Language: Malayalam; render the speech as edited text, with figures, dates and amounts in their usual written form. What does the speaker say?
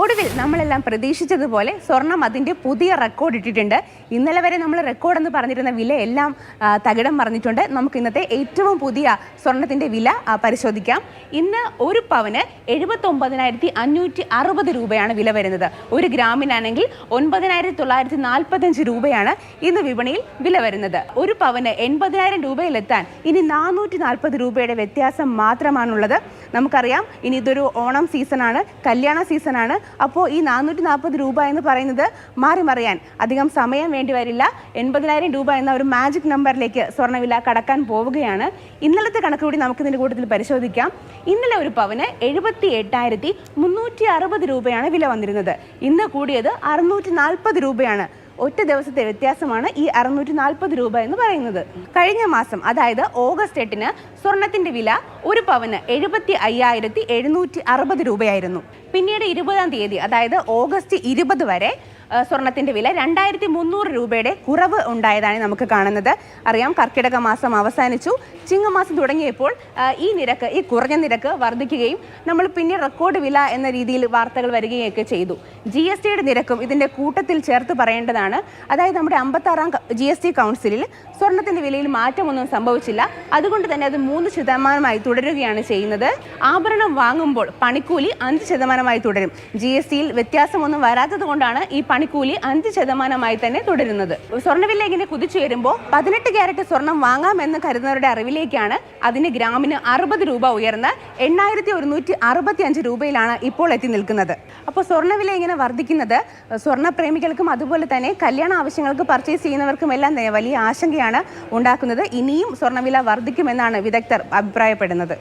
ഒടുവിൽ നമ്മളെല്ലാം പ്രതീക്ഷിച്ചതുപോലെ സ്വർണം അതിൻ്റെ പുതിയ റെക്കോർഡ് ഇട്ടിട്ടുണ്ട്. ഇന്നലെ വരെ നമ്മൾ റെക്കോർഡ് എന്ന് പറഞ്ഞിരുന്ന വിലയെല്ലാം തകിടം മറിഞ്ഞിട്ടുണ്ട്. നമുക്ക് ഇന്നത്തെ ഏറ്റവും പുതിയ സ്വർണത്തിൻ്റെ വില പരിശോധിക്കാം. ഇന്ന് ഒരു പവന് 79,560 രൂപയാണ് വില വരുന്നത്. ഒരു ഗ്രാമിനാണെങ്കിൽ 9,945 രൂപയാണ് ഇന്ന് വിപണിയിൽ വില വരുന്നത്. ഒരു പവന് 80,000 രൂപയിലെത്താൻ ഇനി 440 രൂപയുടെ വ്യത്യാസം മാത്രമാണുള്ളത്. നമുക്കറിയാം ഇനി ഇതൊരു ഓണം സീസണാണ്, കല്യാണ സീസണാണ്. അപ്പോൾ ഈ 440 രൂപ എന്ന് പറയുന്നത് മാറി മറിയാൻ അധികം സമയം വേണ്ടി വരില്ല. 80,000 രൂപ എന്ന ഒരു മാജിക് നമ്പറിലേക്ക് സ്വർണ്ണവില കടക്കാൻ പോവുകയാണ്. ഇന്നലത്തെ കണക്ക് കൂടി നമുക്ക് ഇതിൻ്റെ കൂട്ടത്തിൽ പരിശോധിക്കാം. ഇന്നലെ ഒരു പവന് 78,360 രൂപയാണ് വില വന്നിരുന്നത്. ഇന്ന് കൂടിയത് 640 രൂപയാണ്. ഒറ്റ ദിവസത്തെ വ്യത്യാസമാണ് ഈ 640 രൂപ എന്ന് പറയുന്നത്. കഴിഞ്ഞ മാസം അതായത് ഓഗസ്റ്റ് 8-ന് സ്വർണത്തിന്റെ വില ഒരു പവന് 75,760 രൂപയായിരുന്നു. പിന്നീട് 20-ാം തീയതി അതായത് ഓഗസ്റ്റ് 20 വരെ സ്വർണത്തിന്റെ വില 2,300 രൂപയുടെ കുറവ് ഉണ്ടായതാണ് നമുക്ക് കാണുന്നത്. അറിയാം, കർക്കിടക മാസം അവസാനിച്ചു, ചിങ്ങമാസം തുടങ്ങിയപ്പോൾ ഈ കുറഞ്ഞ നിരക്ക് വർദ്ധിക്കുകയും നമ്മൾ പിന്നെ റെക്കോർഡ് വില എന്ന രീതിയിൽ വാർത്തകൾ വരികയൊക്കെ ചെയ്തു. GSTയുടെ നിരക്കും ഇതിൻ്റെ കൂട്ടത്തിൽ ചേർത്ത് പറയേണ്ടതാണ്. അതായത് നമ്മുടെ 56-ാം GST കൗൺസിലിൽ സ്വർണത്തിന്റെ വിലയിൽ മാറ്റമൊന്നും സംഭവിച്ചില്ല. അതുകൊണ്ട് തന്നെ അത് 3% തുടരുകയാണ് ചെയ്യുന്നത്. ആഭരണം വാങ്ങുമ്പോൾ പണിക്കൂലി 5% തുടരും. GSTയിൽ വ്യത്യാസമൊന്നും വരാത്തത് കൊണ്ടാണ് ഈ പണിക്കൂലി 5% തന്നെ തുടരുന്നത്. സ്വർണ്ണവില ഇങ്ങനെ കുതിച്ചുയരുമ്പോൾ 18 ക്യാരറ്റ് സ്വർണം വാങ്ങാമെന്ന് കരുതുന്നവരുടെ അറിവിലേക്കാണ് അതിന് ഗ്രാമിന് 60 രൂപ ഉയർന്ന് 8,165 രൂപയിലാണ് ഇപ്പോൾ എത്തി നിൽക്കുന്നത്. അപ്പോൾ സ്വർണ്ണവില ഇങ്ങനെ വർദ്ധിക്കുന്നത് സ്വർണ്ണപ്രേമികൾക്കും അതുപോലെ തന്നെ കല്യാണ ആവശ്യങ്ങൾക്ക് പർച്ചേസ് ചെയ്യുന്നവർക്കും എല്ലാം വലിയ ആശങ്കയാണ് ഉണ്ടാക്കുന്നത്. ഇനിയും സ്വർണ്ണവില വർദ്ധിക്കുമെന്നാണ് വിദഗ്ധർ അഭിപ്രായപ്പെടുന്നത്.